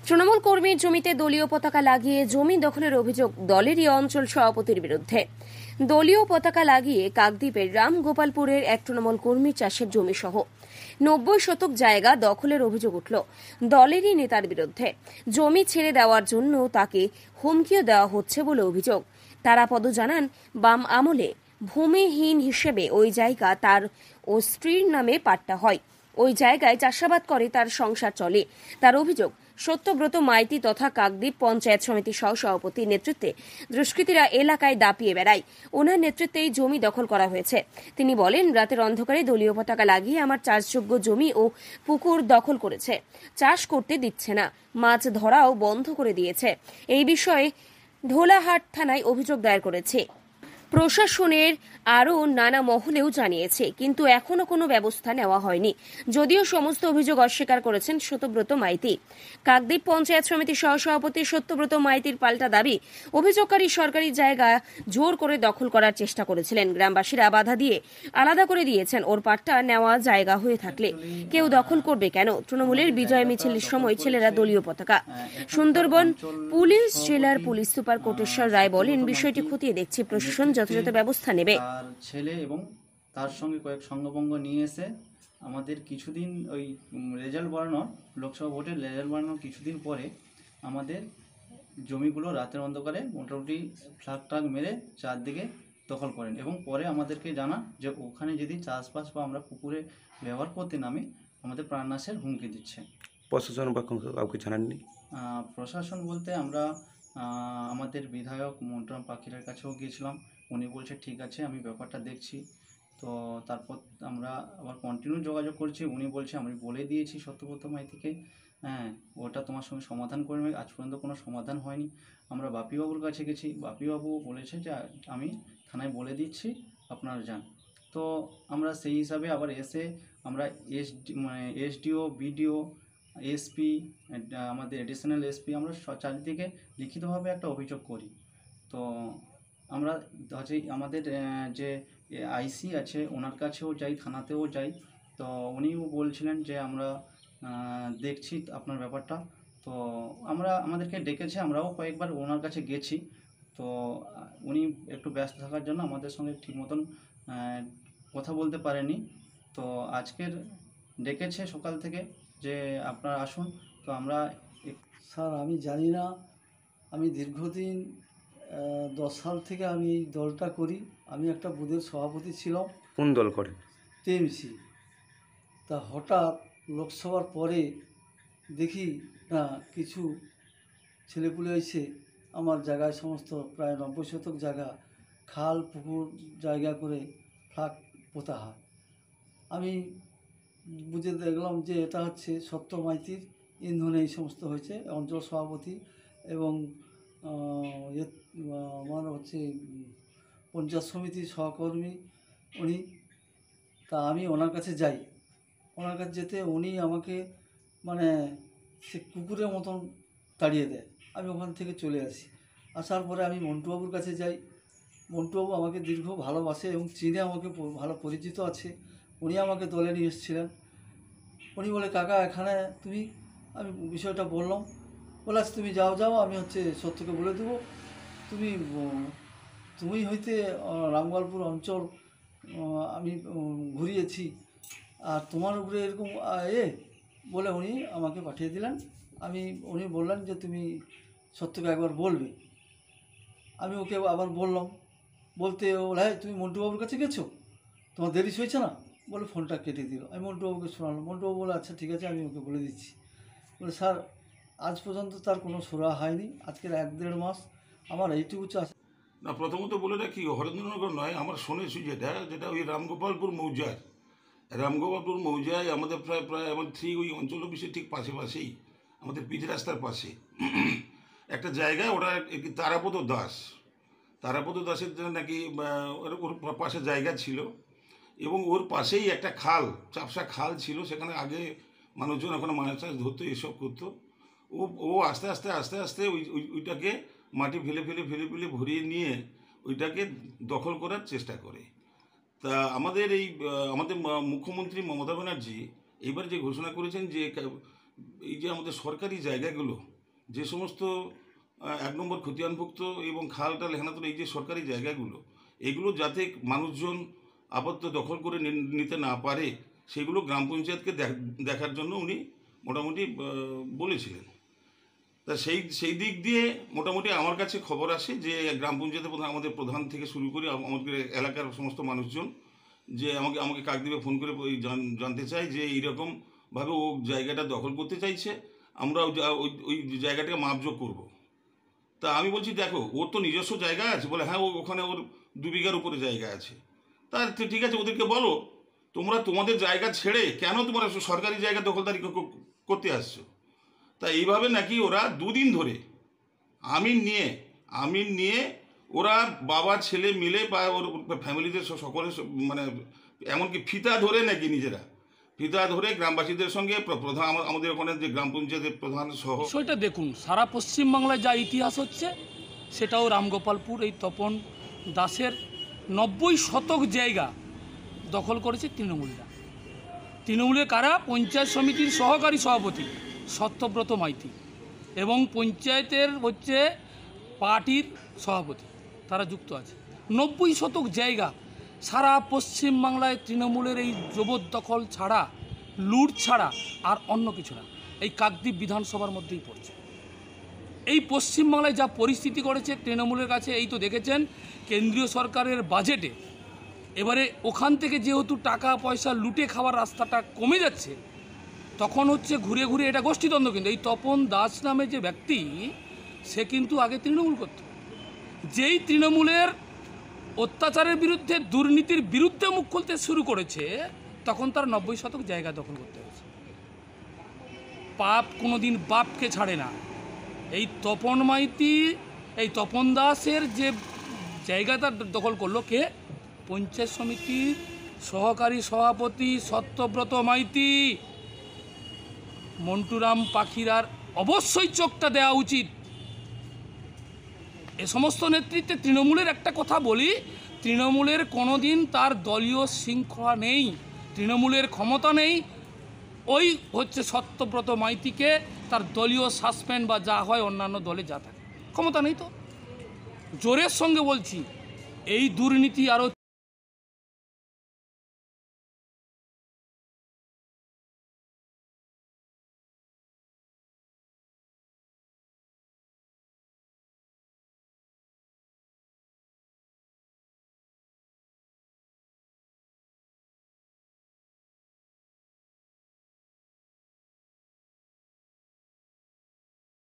তৃণমূল কর্মীর জমিতে দলীয় পতাকা লাগিয়ে জমি দখলের অভিযোগ দলেরই অঞ্চল সভাপতির বিরুদ্ধে। দলীয় পতাকা লাগিয়ে কাকদ্বীপের রামগোপালপুরের এক তৃণমূল কর্মী চাষের জমি সহ 90 শতক জায়গা দখলের অভিযোগ উঠল দলেরই নেতার বিরুদ্ধে। জমি ছেড়ে দেওয়ার জন্য তাকে হুমকিও দেওয়া হচ্ছে বলে অভিযোগ। তারাপদ জানান, বাম আমলে ভূমিহীন হিসেবে ওই জায়গা তার ও স্ত্রীর নামে পাট্টা হয়। ওই জায়গায় চাষাবাদ করে তার সংসার চলে। তার অভিযোগ, সত্যব্রত মাইতি তথা কাকদ্বীপ পঞ্চায়েত সমিতির সহসভাপতির নেতৃত্বে দুষ্কৃতীরা এলাকায় দাপিয়ে বেড়ায়। ওনার নেতৃত্বেই জমি দখল করা হয়েছে। তিনি বলেন, রাতের অন্ধকারে দলীয় পতাকা লাগিয়ে আমার চাষযোগ্য জমি ও পুকুর দখল করেছে। চাষ করতে দিচ্ছে না, মাছ ধরাও বন্ধ করে দিয়েছে। এই বিষয়ে ঢোলাহাট থানায় অভিযোগ দায়ের করেছে। প্রশাসনের আরও নানা মহলেও জানিয়েছে, কিন্তু এখনো কোনো ব্যবস্থা নেওয়া হয়নি। যদিও সমস্ত অভিযোগ অস্বীকার করেছেন সত্যব্রত মাইতি। কাকদ্বীপ পঞ্চায়েত সমিতির সহসভাপতি সত্যব্রত মাইতির পাল্টা দাবি, অভিযোগকারী সরকারি জায়গা জোর করে দখল করার চেষ্টা করেছিলেন। গ্রামবাসীরা বাধা দিয়ে আলাদা করে দিয়েছেন। ওর পাট্টা নেওয়া জায়গা হয়ে থাকলে কেউ দখল করবে কেন? তৃণমূলের বিজয় মিছিলের সময় ছেলেরা দলীয় পতাকা। সুন্দরবন পুলিশ জেলার পুলিশ সুপার কোটেশ্বর রায় বলেন, বিষয়টি খতিয়ে দেখছে প্রশাসন, যথাযথ ব্যবস্থা নেবে। তার ছেলে এবং তার সঙ্গে কয়েক সঙ্গভঙ্গ নিয়ে এসে আমাদের কিছুদিন ওই রেজাল্ট বাড়ানোর, লোকসভা ভোটের রেজাল্ট বাড়ানোর কিছুদিন পরে আমাদের জমিগুলো রাতের অন্ধকারে মোটামুটি ফ্ল্যাগ ট্রাক মেরে চারদিকে দখল করেন এবং পরে আমাদেরকে জানান যে ওখানে যদি চাষবাস বা আমরা পুকুরে ব্যবহার করতে নামি আমাদের প্রাণনাশের হুমকি দিচ্ছে। প্রশাসন বা কাউকে জানাননি? প্রশাসন বলতে আমরা আমাদের বিধায়ক মন্টুরাম পাখিরার কাছেও গিয়েছিলাম। উনি বলছে ঠিক আছে, আমি ব্যাপারটা দেখছি। তো তারপর আমরা আবার কন্টিনিউ যোগাযোগ করছি। উনি বলছে আমি বলে দিয়েছি সত্যব্রত মাইতিকে, হ্যাঁ ওটা তোমার সঙ্গে সমাধান করে নেবে। আজ পর্যন্ত কোনো সমাধান হয়নি। আমরা বাপিবাবুর কাছে গেছি, বাপিবাবু বলেছে যে আমি থানায় বলে দিচ্ছি, আপনারা যান। তো আমরা সেই হিসাবে আবার এসে আমরা এসডিও, বিডিও, এসপি, আমাদের এডিশনাল এসপি, আমরা চারিদিকে লিখিতভাবে একটা অভিযোগ করি। তো আমরা হচ্ছে আমাদের যে আইসি আছে ওনার কাছেও যাই, থানাতেও যাই। তো উনিও বলছিলেন যে আমরা দেখছি আপনার ব্যাপারটা। তো আমাদেরকে ডেকেছে, আমরাও কয়েকবার ওনার কাছে গেছি। তো উনি একটু ব্যস্ত থাকার জন্য আমাদের সঙ্গে ঠিক মতন কথা বলতে পারেনি। তো আজকের ডেকেছে সকাল থেকে যে আপনারা আসুন। তো আমরা স্যার আমি জানি না, আমি দীর্ঘদিন 10 সাল থেকে আমি এই দলটা করি। আমি একটা বুথের সভাপতি ছিলাম। কোন দল করেন? টিএমসি। তা হঠাৎ লোকসভার পরে দেখি না কিছু ছেলেপুলে এসে আমার জায়গায় সমস্ত প্রায় 90 শতক জায়গা খাল পুকুর জায়গা করে ফ্ল্যাগ পোতা হয়। আমি বুঝে দেখলাম যে এটা হচ্ছে সত্য মাইতির ইন্ধনে এই সমস্ত হয়েছে। অঞ্চল সভাপতি এবং আমার হচ্ছে পঞ্চায়েত সমিতির সহকর্মী উনি। তা আমি ওনার কাছে যাই। ওনার কাছে যেতে উনি আমাকে মানে সে কুকুরের মতন তাড়িয়ে দেয়। আমি ওখান থেকে চলে আসি। আসার পরে আমি মন্টুবাবুর কাছে যাই। মন্টুবাবু আমাকে দীর্ঘ ভালোবাসে এবং চিনে, আমাকে ভালো পরিচিত আছে। উনি আমাকে দলে নিয়ে এসেছিলেন। উনি বলে, কাকা এখানে তুমি, আমি বিষয়টা বললাম। বলে আচ্ছা তুমি যাও, আমি হচ্ছে সত্যকে বলে দেবো। তুমি হইতে রামগোপালপুর অঞ্চল আমি ঘুরিয়েছি, আর তোমার উপরে এরকম বলে উনি আমাকে পাঠিয়ে দিলেন। উনি বললেন যে তুমি সত্যকে একবার বলবে। আমি ওকে আবার বললাম, বলতে ও বলে, হ্যাঁ তুমি মন্টুবাবুর কাছে গেছো, তোমার দেরি হয়েছে না, বলে ফোনটা কেটে দিল। আমি মন্টুবাবুকে শোনালাম। মন্টুবাবু বলে আচ্ছা ঠিক আছে, আমি ওকে বলে দিচ্ছি। বলে স্যার আজ পর্যন্ত তার কোনো সুরা হয়নি। আজকের 1-1.5 মাস আমার এইটুকু চাষ। না, প্রথমত বলে রাখি, হরেন্দ্রনগর নয়, আমরা শুনেছি যেটা ওই রামগোপালপুর মৌজায় আমাদের প্রায় আমার ওই অঞ্চল অফিসের ঠিক পাশেই, আমাদের পিচ রাস্তার পাশে একটা জায়গায়, ওরা তারাপদ দাসের নাকি ওর পাশে জায়গা ছিল এবং ওর পাশেই একটা চাপসা খাল ছিল। সেখানে আগে মানুষজন ওখানে মাছ চাষ ধরতো, এসব করতো। ও আস্তে আস্তে ওইটাকে মাটি ফেলে ভরিয়ে নিয়ে ওইটাকে দখল করার চেষ্টা করে। তা আমাদের মুখ্যমন্ত্রী মমতা ব্যানার্জি এইবার যে ঘোষণা করেছেন যে এই যে আমাদের সরকারি জায়গাগুলো যে সমস্ত 1 নম্বর খতিয়ানভুক্ত এবং খালটা লেখানাতুন এই যে সরকারি জায়গাগুলো, এগুলো যাতে মানুষজন আপাতত দখল করে নিতে না পারে সেগুলো গ্রাম পঞ্চায়েতকে দেখার জন্য উনি মোটামুটি বলেছিলেন। তা সেই দিক দিয়ে মোটামুটি আমার কাছে খবর আসে যে গ্রাম পঞ্চায়েতের প্রধান, আমাদের প্রধান থেকে শুরু করে আমাদের এলাকার সমস্ত মানুষজন যে আমাকে কাকদ্বীপে ফোন করে জানতে চায় যে এইরকমভাবে ও জায়গাটা দখল করতে চাইছে, আমরা ওই জায়গাটাকে মাপজোক করব। তা আমি বলছি দেখো ওর তো নিজস্ব জায়গা আছে। বলে হ্যাঁ ওখানে ওর 2 বিঘার উপরে জায়গা আছে। তা ঠিক আছে, ওদেরকে বলো তোমরা তোমাদের জায়গা ছেড়ে কেন তোমরা সরকারি জায়গা দখলদারি করতে আসছো। তা এইভাবে নাকি ওরা 2 দিন ধরে আমিন নিয়ে ওরা বাবা ছেলে মিলে বা ওর ফ্যামিলিদের সকলে মানে এমনকি ফিতা ধরে নাকি নিজেরা ফিতা ধরে গ্রামবাসীদের সঙ্গে প্রধান আমাদের ওখানে যে গ্রাম পঞ্চায়েতের প্রধান সহ বিষয়টা দেখুন, সারা পশ্চিমবাংলায় যা ইতিহাস হচ্ছে সেটাও রামগোপালপুর এই তপন দাসের 90 শতক জায়গা দখল করেছে তৃণমূলরা। তৃণমূলের কারা? পঞ্চায়েত সমিতির সহকারী সভাপতি সত্যব্রত মাইতি এবং পঞ্চায়েতের হচ্ছে পার্টির সভাপতি, তারা যুক্ত আছে। 90 শতক জায়গা সারা পশ্চিমবাংলায় তৃণমূলের এই জবরদখল ছাড়া, লুট ছাড়া আর অন্য কিছু না। এই কাকদ্বীপ বিধানসভার মধ্যেই পড়ছে। এই পশ্চিমবাংলায় যা পরিস্থিতি করেছে তৃণমূলের কাছে, এই তো দেখেছেন কেন্দ্রীয় সরকারের বাজেটে এবারে ওখান থেকে যেহেতু টাকা পয়সা লুটে খাওয়ার রাস্তাটা কমে যাচ্ছে, তখন হচ্ছে ঘুরে ঘুরে এটা গোষ্ঠীদ্বন্দ্ব। কিন্তু এই তপন দাস নামে যে ব্যক্তি, সে কিন্তু আগে তৃণমূল করত। যেই তৃণমূলের অত্যাচারের বিরুদ্ধে, দুর্নীতির বিরুদ্ধে মুখ খুলতে শুরু করেছে, তখন তার 90 শতক জায়গা দখল করতে হয়েছে। পাপ কোনোদিন বাপকে ছাড়ে না। এই তপন মাইতি, এই তপন দাসের যে জায়গাটা দখল করলো কে? পঞ্চায়েত সমিতির সহকারী সভাপতি সত্যব্রত মাইতি। মন্টুরাম পাখিরার অবশ্যই চোখটা দেওয়া উচিত। এ সমস্ত নেতৃত্বে তৃণমূলের একটা কথা বলি, তৃণমূলের কোনোদিন তার দলীয় শৃঙ্খলা নেই, তৃণমূলের ক্ষমতা নেই। ওই হচ্ছে সত্যব্রত মাইতিকে তার দলীয় সাসপেন্ড বা যা হয় অন্যান্য দলে যা থাকে, ক্ষমতা নেই। তো জোরের সঙ্গে বলছি, এই দুর্নীতি আরও